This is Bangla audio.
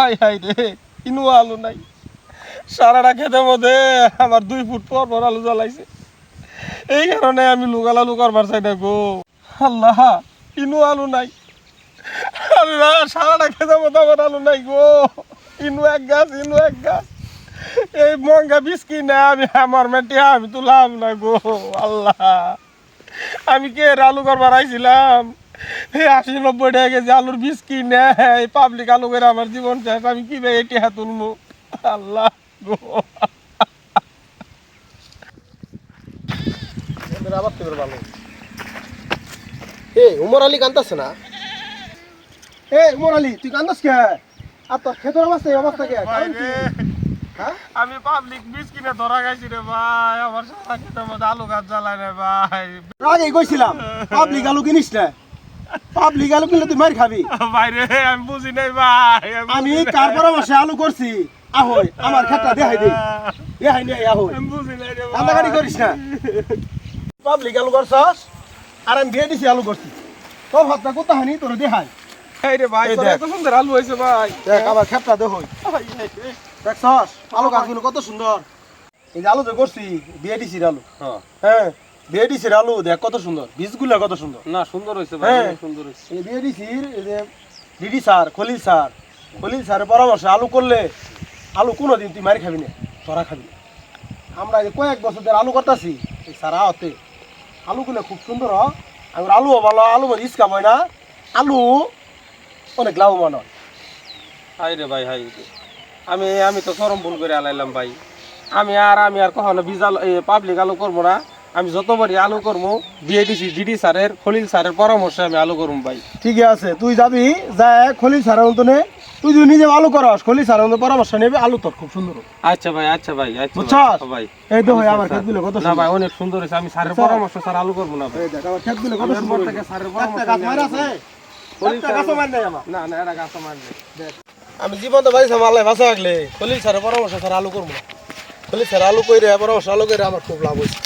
হাই হাই রে কিনু আলু নাই সারাটা খেতে মধ্যে আমার 2 ফুট পর পর আলু জ্বলাইছে এই কারণে আমি লুকালালু করবার চাই না গো আল্লাহ কিনু আলু নাই আরে না সারাটা খেতে মধ্যে আমার আলু নাই গো ইনু এক গাছ এই মঙ্গা বিস্কি না আমি আমার মেটিয়া আমি তুলাম না গো আল্লাহ আমি কে আলু করবার আইছিলাম এই 80-90 টাকা কেজি আলুর বিস্কি নেই পাবলিক আলু করে আমার জীবন শেষ আমি কি ভাই এটি হাত তুলবো আল্লাহ গো আবার তো ভালো উমর আলী কান্দাছে না? উমর আলী তুই কান্দাস কে আর তোর খেতের অবস্থা কে আমি পাবলিক বিস্কিনে ধরা গেছি রে ভাই আমার সারা খেতের মধ্যে আলু গাছ জ্বালায় রে ভাই আগে কইছিলাম পাবলিক আলু কিনিস না, পাবলিক আলু কিনলে তুই মার খাবি। ভাই রে আমি বুঝি নাই ভাই আমি কার পরামর্শে আলু করছি আহই আমার ক্ষেতটা দেখাই দে দেখাই নে আহই আমি বুঝি নাই রে কান্দাকাটি করিস না। পাবলিক আলু করছস আর আমি বিয়ে দিছি আলু করছি তোর হাতটা কোথা হানি তোর দেখাই। এই রে ভাই তোর এত সুন্দর আলু হইছে ভাই দেখ আমার ক্ষেতটা দেখই দেখছস আলু গাছগুলো কত সুন্দর। এই যে আলু যে করছি বিয়ে দিছির আলু, হ্যাঁ বিয়ে দিছির আলু দেখ কত সুন্দর, বীজগুলো কত সুন্দর। না সুন্দর হইছে ভাই সুন্দর হইছে এই বিয়ে দিছির এই যে ডিডি স্যার খলিল স্যারের পরামর্শে আলু করলে আলু কোনোদিন তুই মারি খাবি না, তোরা খাবি না। আমরা যে কয়েক বছর ধরে আলু করতেছি এই সারা হতে আলুগুলো খুব সুন্দর হয়। আমার আলুও ভালো, আলু মধ্যে ইস্কা হয় না, আলু অনেক লাভবান হয়। হাই রে ভাই হাই আমি তো চরম ভুল করে আলাইলাম ভাই আমি আর কখনো বীজ আলু পাবলিক আলু করবো না। আমি যতবারই আলু করবো বিএডিসি ডিডি স্যারের খলিল স্যারের পরামর্শে আমি আলু করবো ভাই। ঠিক আছে তুই যাবি যায় খলিল স্যারের মতনে তুই যদি নিজে আলু করস খলিল স্যারের মতো পরামর্শ নেবে আলু তোর খুব সুন্দর হবে। আচ্ছা ভাই বুঝছস ভাই এই তো আমার ক্ষেতগুলো কত না ভাই অনেক সুন্দর হয়েছে আমি স্যারের পরামর্শ স্যার আলু করবো না ভাই। এই দেখ আমার ক্ষেতগুলো কত সুন্দর থেকে স্যারের পরামর্শ গাছ মারা আছে একটা গাছও মার নাই আমার। না এটা গাছ মারলে দেখ আমি জীবন তো বাড়িতে মারলে ভাষা লাগলে খলিল স্যারের পরামর্শ স্যার আলু করবো না। খলিল স্যার আলু কইরে পরামর্শ আলু কইরে আমার খুব লাভ হয়েছে।